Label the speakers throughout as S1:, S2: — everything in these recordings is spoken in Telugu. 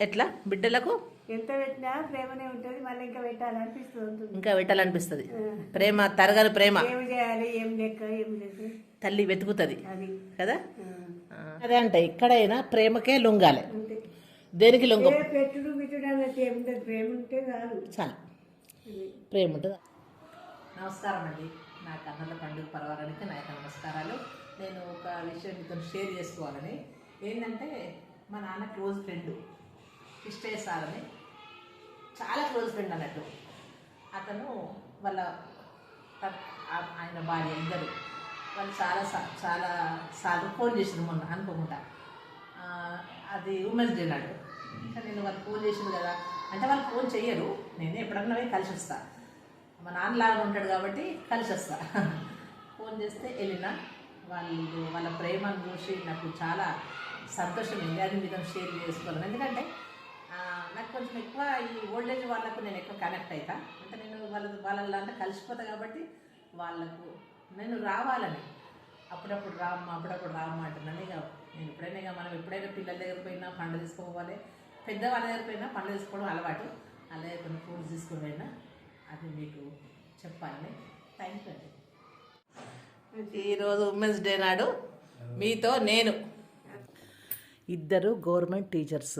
S1: ఎట్లా బిడ్డలకు
S2: ఎంత పెట్టినా ప్రేమనే ఉంటుంది, మళ్ళీ ఇంకా పెట్టాలనిపిస్తుంది.
S1: ఇంకా పెట్టాలనిపిస్తుంది. ప్రేమ తరగని ప్రేమ.
S2: ఏం చేయాలి, ఏం లెక్క, ఏం లేదు
S1: తల్లి వెతుకుతుంది
S2: అది
S1: కదా. అదే అంటే ఇక్కడైనా ప్రేమకే లొంగాలి, దేనికి లొంగ.
S2: పెట్టుడు బిట్టుడు అన్నట్టు ఏముంటుంది, ప్రేమ ఉంటే చాలు.
S1: ప్రేమ ఉంటుంది. నమస్కారం అండి, నా కన్నడ పండుగ పర్వాలనికి నా యొక్క నమస్కారాలు. నేను ఒక విషయం మీతో షేర్ చేసుకోవాలని. ఏంటంటే మా నాన్న క్లోజ్ ఫ్రెండ్ కృష్ణయ్య సార్ అని, చాలా క్లోజ్ ఫ్రెండ్ అన్నట్టు. అతను వాళ్ళ ఆయన భార్య ఇద్దరు వాళ్ళు చాలా సార్లు ఫోన్ చేసింది మొన్న అనుకోకుండా. అది ఉమెన్స్ డే నాడు. ఇంకా నేను వాళ్ళు ఫోన్ చేసింది కదా అంటే వాళ్ళు ఫోన్ చెయ్యరు, నేను ఎప్పుడన్నా కలిసి వస్తా, మా నాన్నలాగా ఉంటాడు కాబట్టి కలిసి వస్తా. ఫోన్ చేస్తే వెళ్ళిన వాళ్ళ ప్రేమను చూసి నాకు చాలా సంతోషమైంది. అది మీతో షేర్ చేసుకోవాలని. ఎందుకంటే నాకు కొంచెం ఎక్కువ ఈ ఓల్డేజ్ వాళ్ళకు నేను ఎక్కువ కనెక్ట్ అవుతా. అంటే నేను వాళ్ళ అంటే కలిసిపోతా కాబట్టి వాళ్ళకు నేను రావాలని అప్పుడప్పుడు రామ్మ అంటున్నాను. ఇక నేను మనం ఎప్పుడైనా పిల్లల దగ్గర పోయినా పండ్లు తీసుకోవాలి, పెద్దవాళ్ళ దగ్గర పోయినా పండ్లు తీసుకోవడం అలవాటు. అలాగే కొన్ని ఫ్రూట్స్ తీసుకుని పోయినా అది మీకు చెప్పాలని. థ్యాంక్ యూ అండి. ఈరోజు ఉమెన్స్ డే నాడు మీతో నేను ఇద్దరు గవర్నమెంట్ టీచర్స్,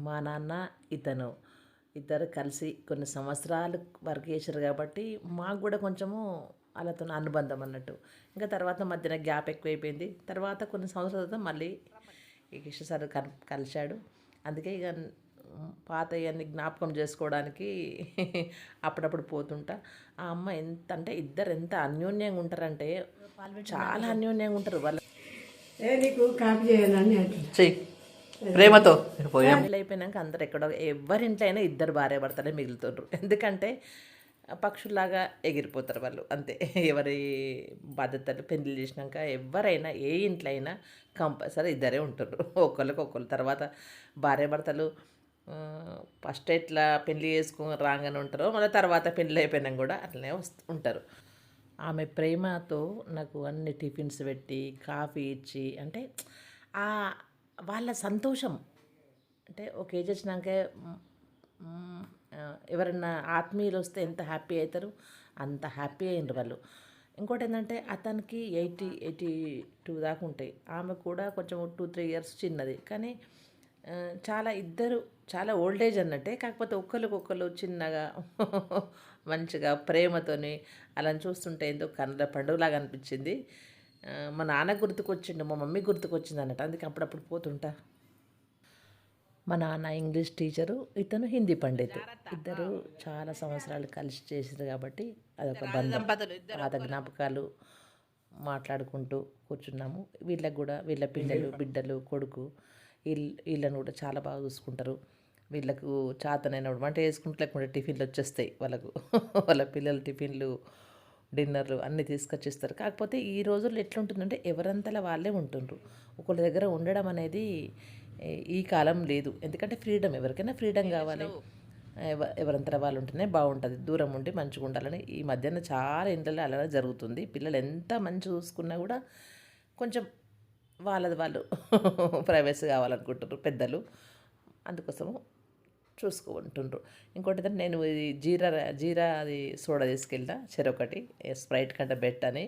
S1: మా నాన్న ఇతను ఇద్దరు కలిసి కొన్ని సంవత్సరాలు వర్క్ చేశారు కాబట్టి మాకు కూడా కొంచెము వాళ్ళతో అనుబంధం అన్నట్టు. ఇంకా తర్వాత మధ్యన గ్యాప్ ఎక్కువైపోయింది. తర్వాత కొన్ని సంవత్సరాల తర్వాత మళ్ళీ ఈ కృష్ణ సార్ కలిశాడు. అందుకే ఇక పాత ఇవన్నీ జ్ఞాపకం చేసుకోవడానికి అప్పుడప్పుడు పోతుంటా. ఆ అమ్మ ఎంత అంటే ఇద్దరు ఎంత అన్యోన్యంగా ఉంటారంటే చాలా అన్యోన్యంగా ఉంటారు. వాళ్ళు ప్రేమతో అయిపోయినాక అందరు ఎక్కడో ఎవరింట్లో అయినా ఇద్దరు భార్య భర్తలే మిగులుతుండ్రు. ఎందుకంటే పక్షుల్లాగా ఎగిరిపోతారు వాళ్ళు, అంతే. ఎవరి బాధ్యతలు పెళ్లి చేసినాక ఎవరైనా ఏ ఇంట్లో అయినా కంపల్సరీ ఇద్దరే ఉంటున్నారు, ఒకళ్ళు. తర్వాత భార్య భర్తలు ఫస్ట్ ఎట్లా పెళ్లి చేసుకుని రాగానే ఉంటారో మళ్ళీ తర్వాత పెళ్ళి అయిపోయినాక కూడా అట్లనే ఉంటారు. ఆమె ప్రేమతో నాకు అన్ని టిఫిన్స్ పెట్టి కాఫీ ఇచ్చి, అంటే వాళ్ళ సంతోషం అంటే ఒక ఏజ్ వచ్చినాకే ఎవరైనా ఆత్మీయులు వస్తే ఎంత హ్యాపీ అవుతారు, అంత హ్యాపీ అయినారు వాళ్ళు. ఇంకోటి ఏంటంటే అతనికి 82 దాకా ఉంటాయి, ఆమె కూడా కొంచెం 2-3 ఇయర్స్ చిన్నది. కానీ ఇద్దరు చాలా ఓల్డేజ్ అన్నట్టే. కాకపోతే ఒకరికొకరు చిన్నగా మంచిగా ప్రేమతోని అలా చూస్తుంటే ఏందో కన్నడ పండుగలాగా అనిపించింది. మా నాన్న గుర్తుకొచ్చిండు, మా మమ్మీ గుర్తుకొచ్చింది అన్నట్టు. అందుకే అప్పుడప్పుడు పోతుంటా. మా నాన్న ఇంగ్లీష్ టీచరు, ఇతను హిందీ పండితు. ఇద్దరు చాలా సంవత్సరాలు కలిసి చేసారు కాబట్టి అదొక బంధం. పాత జ్ఞాపకాలు మాట్లాడుకుంటూ కూర్చున్నాము. వీళ్ళకు కూడా వీళ్ళ పిల్లలు బిడ్డలు కొడుకు వీళ్ళను కూడా చాలా బాగా చూసుకుంటారు. వీళ్ళకు చాతనైనప్పుడు వంట చేసుకుంటూ లేకుంటే టిఫిన్లు వచ్చేస్తాయి వాళ్ళకు. వాళ్ళ పిల్లలు టిఫిన్లు డిన్నర్లు అన్నీ తీసుకొచ్చిస్తారు. కాకపోతే ఈ రోజుల్లో ఎట్లుంటుందంటే ఎవరంతలా వాళ్ళే ఉంటుండ్రు. ఒకళ్ళ దగ్గర ఉండడం అనేది ఈ కాలం లేదు. ఎందుకంటే ఫ్రీడమ్, ఎవరికైనా ఫ్రీడమ్ కావాలి. ఎవరంతలా వాళ్ళు ఉంటేనే బాగుంటుంది. దూరం ఉండి మంచిగా ఉండాలని ఈ మధ్యన చాలా ఇంట్లో అలా జరుగుతుంది. పిల్లలు ఎంత మంచి చూసుకున్నా కూడా కొంచెం వాళ్ళది వాళ్ళు ప్రైవసీ కావాలనుకుంటున్నారు పెద్దలు, అందుకోసము చూసుకుంటుండ్రు. ఇంకోటి ఏంటంటే నేను ఇది జీరా అది సోడా తీసుకెళ్ళిన చెరొకటి, స్ప్రైట్ కంటే బెట్ అని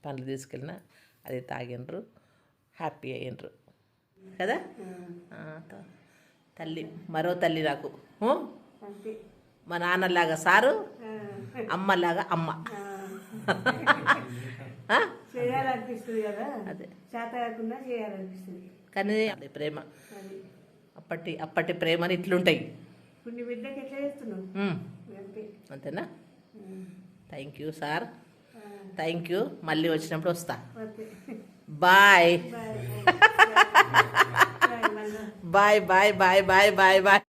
S1: పండ్లు తీసుకెళ్ళిన, అది తాగినరు, హ్యాపీ అయినరు కదా. తల్లి మరో తల్లి నాకు, మా నాన్నలాగా సారు, అమ్మలాగా అమ్మ.
S2: చేయాలనిపిస్తుంది కదా, అదే చేత కాకుండా చేయాలనిపిస్తుంది.
S1: కానీ అదే ప్రేమ, అప్పటి ప్రేమని ఇట్లుంటాయి.
S2: కొన్ని బిడ్డకి ఎట్లా చేస్తున్నావు
S1: అంతేనా. Thank you sir, thank you. మళ్ళీ వచ్చినప్పుడు వస్తా. Bye bye bye bye bye bye bye bye.